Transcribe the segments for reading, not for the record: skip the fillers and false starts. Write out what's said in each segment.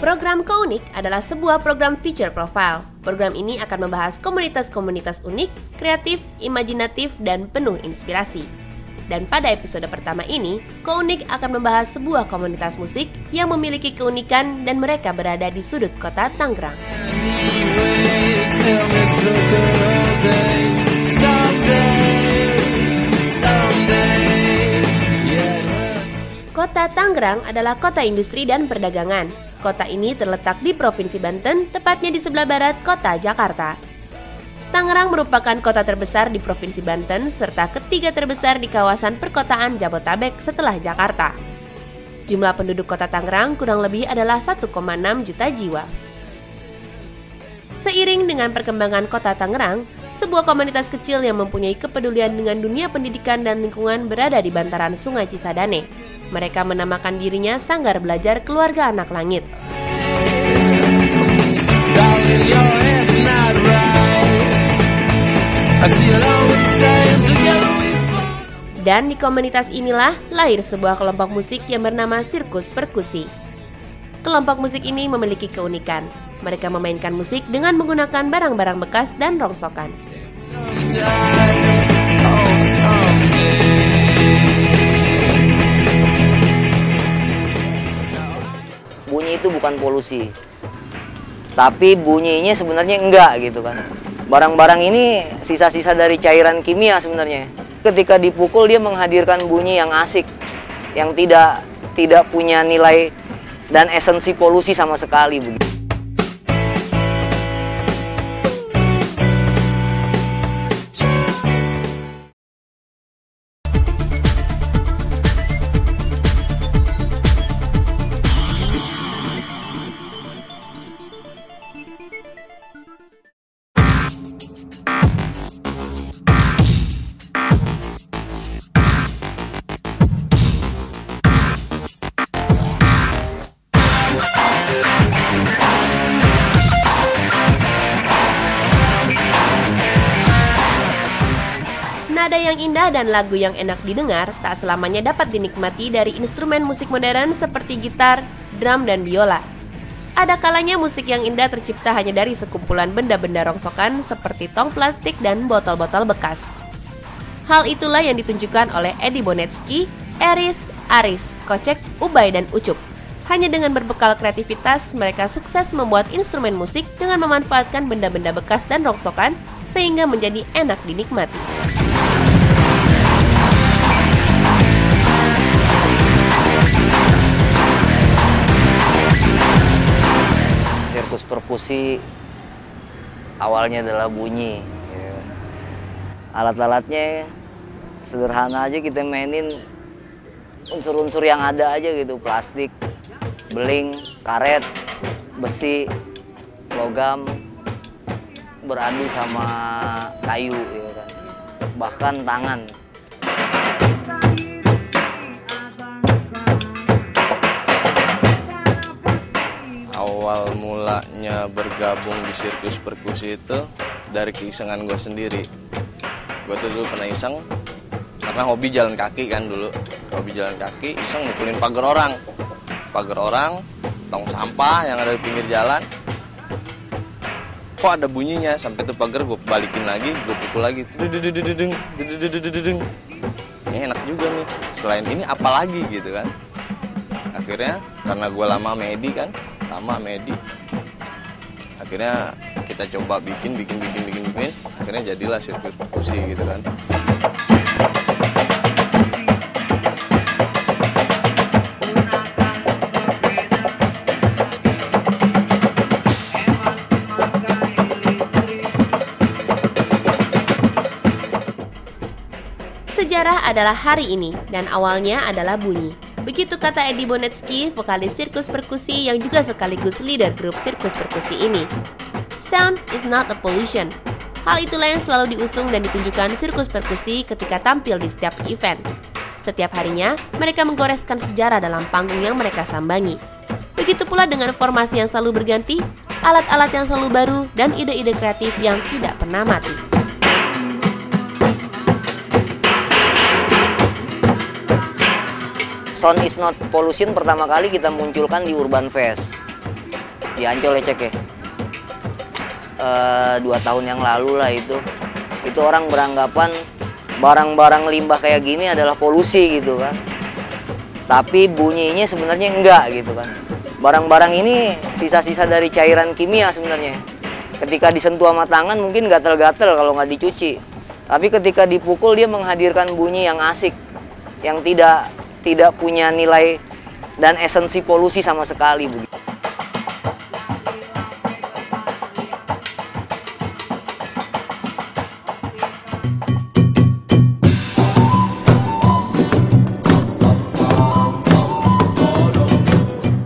Program Kounik adalah sebuah program feature profile. Program ini akan membahas komunitas-komunitas unik, kreatif, imajinatif, dan penuh inspirasi. Dan pada episode pertama ini, Kounik akan membahas sebuah komunitas musik yang memiliki keunikan dan mereka berada di sudut kota Tangerang. Kota Tangerang adalah kota industri dan perdagangan. Kota ini terletak di Provinsi Banten, tepatnya di sebelah barat kota Jakarta. Tangerang merupakan kota terbesar di Provinsi Banten serta ketiga terbesar di kawasan perkotaan Jabotabek setelah Jakarta. Jumlah penduduk kota Tangerang kurang lebih adalah 1,6 juta jiwa. Seiring dengan perkembangan kota Tangerang, sebuah komunitas kecil yang mempunyai kepedulian dengan dunia pendidikan dan lingkungan berada di bantaran Sungai Cisadane. Mereka menamakan dirinya Sanggar Belajar Keluarga Anak Langit. Dan di komunitas inilah lahir sebuah kelompok musik yang bernama Sirkus Perkusi. Kelompok musik ini memiliki keunikan. Mereka memainkan musik dengan menggunakan barang-barang bekas dan rongsokan. Bunyi itu bukan polusi, tapi bunyinya sebenarnya enggak gitu kan. Barang-barang ini sisa-sisa dari cairan kimia sebenarnya. Ketika dipukul dia menghadirkan bunyi yang asik, yang tidak punya nilai dan esensi polusi sama sekali begitu. Nada yang indah dan lagu yang enak didengar tak selamanya dapat dinikmati dari instrumen musik modern seperti gitar, drum, dan biola. Ada kalanya musik yang indah tercipta hanya dari sekumpulan benda-benda rongsokan seperti tong plastik dan botol-botol bekas. Hal itulah yang ditunjukkan oleh Edi Bonetsky, Eris, Aris, Kocek, Ubay, dan Ucup. Hanya dengan berbekal kreativitas, mereka sukses membuat instrumen musik dengan memanfaatkan benda-benda bekas dan rongsokan sehingga menjadi enak dinikmati. Sirkus perkusi awalnya adalah bunyi. Alat-alatnya sederhana aja, kita mainin unsur-unsur yang ada aja gitu, plastik, beling, karet, besi, logam, beradu sama kayu, ya kan? Bahkan tangan. Awal mulanya bergabung di sirkus perkusi itu dari keisengan gue sendiri. Gue tuh dulu pernah iseng, karena hobi jalan kaki kan dulu. Hobi jalan kaki, iseng mukulin pagar orang. Pagar orang, tong sampah yang ada di pinggir jalan. Kok ada bunyinya, sampai tuh pagar gue balikin lagi, gue pukul lagi. Ini enak juga nih, selain ini apa lagi gitu kan. Akhirnya karena gue lama medi kan, akhirnya kita coba bikin, akhirnya jadilah sirkus perkusi gitu kan. Sejarah adalah hari ini dan awalnya adalah bunyi. Begitu kata Edi Bonetsky, vokalis sirkus perkusi yang juga sekaligus leader grup sirkus perkusi ini. Sound is not a pollution. Hal itulah yang selalu diusung dan ditunjukkan sirkus perkusi ketika tampil di setiap event. Setiap harinya, mereka menggoreskan sejarah dalam panggung yang mereka sambangi. Begitu pula dengan formasi yang selalu berganti, alat-alat yang selalu baru, dan ide-ide kreatif yang tidak pernah mati. Sound is not pollution pertama kali kita munculkan di Urban Fest. di Ancol ya Cek ya. 2 tahun yang lalu lah itu orang beranggapan barang-barang limbah kayak gini adalah polusi gitu kan. Tapi bunyinya sebenarnya enggak gitu kan. Barang-barang ini sisa-sisa dari cairan kimia sebenarnya. Ketika disentuh sama tangan mungkin gatel-gatel kalau nggak dicuci. Tapi ketika dipukul dia menghadirkan bunyi yang asik, yang tidak punya nilai dan esensi polusi sama sekali begitu.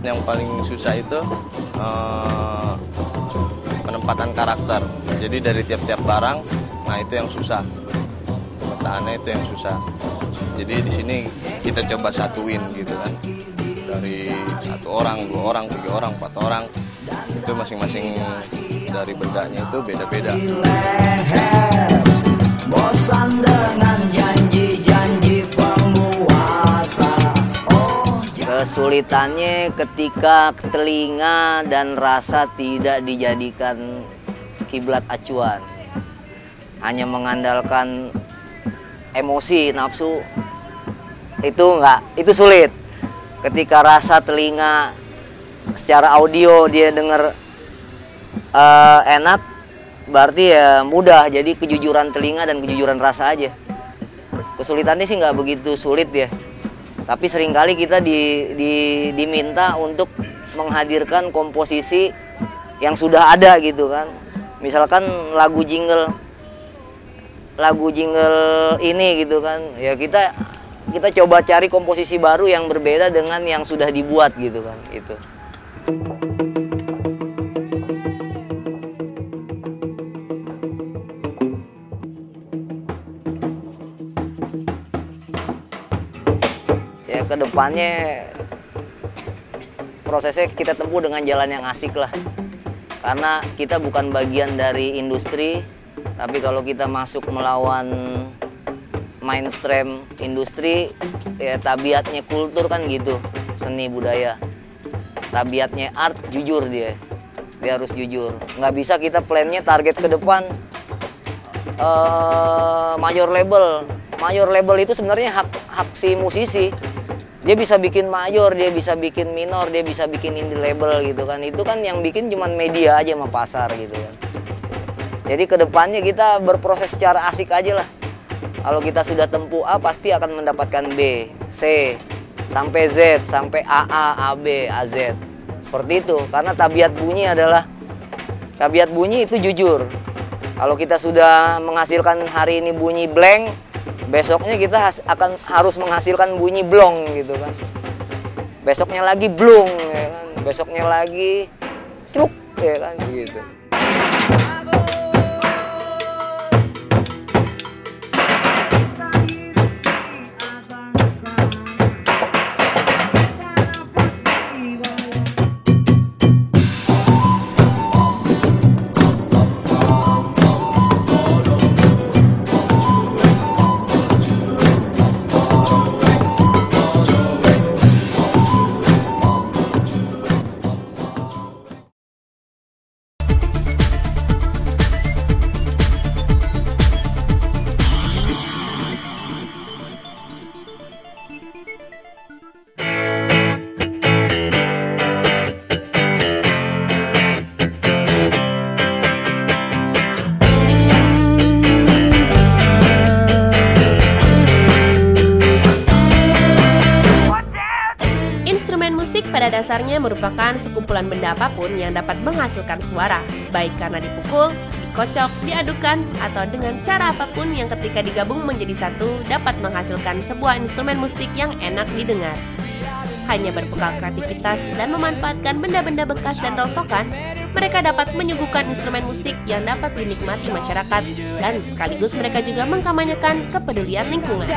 Yang paling susah itu penempatan karakter. Jadi dari tiap-tiap barang, nah itu yang susah. Pemetaannya itu yang susah. Jadi di sini kita coba satuin gitu kan. Dari 1 orang, 2 orang, 3 orang, 4 orang. Itu masing-masing dari bendanya itu beda-beda. Bosan dengan janji-janji penguasa. Kesulitannya ketika telinga dan rasa tidak dijadikan kiblat acuan. Hanya mengandalkan emosi, nafsu, itu sulit. Ketika rasa telinga secara audio dia dengar enak, berarti ya mudah. Jadi kejujuran telinga dan kejujuran rasa aja. Kesulitannya sih nggak begitu sulit ya. Tapi seringkali kita diminta untuk menghadirkan komposisi yang sudah ada gitu kan. Misalkan lagu jingle ini gitu kan. Ya kita coba cari komposisi baru yang berbeda dengan yang sudah dibuat gitu kan. Itu. Ya kedepannya prosesnya kita tempuh dengan jalan yang asik lah. Karena kita bukan bagian dari industri, tapi kalau kita masuk melawan mainstream industri, ya tabiatnya kultur kan gitu, seni budaya. Tabiatnya art jujur dia harus jujur. Nggak bisa kita plannya target ke depan major label itu sebenarnya hak si musisi. Dia bisa bikin mayor, dia bisa bikin minor, dia bisa bikin indie label gitu kan. Itu kan yang bikin cuman media aja sama pasar gitu kan. Jadi kedepannya kita berproses secara asik aja lah. Kalau kita sudah tempuh A pasti akan mendapatkan B, C, sampai Z, sampai AA, AB, AZ. Seperti itu, karena tabiat bunyi itu jujur. Kalau kita sudah menghasilkan hari ini bunyi blank, besoknya kita harus menghasilkan bunyi blong gitu kan. Besoknya lagi blung, ya kan? Besoknya lagi truk, ya kan gitu. pada dasarnya merupakan sekumpulan benda apapun yang dapat menghasilkan suara, baik karena dipukul, dikocok, diadukan, atau dengan cara apapun yang ketika digabung menjadi satu dapat menghasilkan sebuah instrumen musik yang enak didengar. Hanya berbekal kreativitas dan memanfaatkan benda-benda bekas dan rongsokan, mereka dapat menyuguhkan instrumen musik yang dapat dinikmati masyarakat, dan sekaligus mereka juga mengkampanyekan kepedulian lingkungan.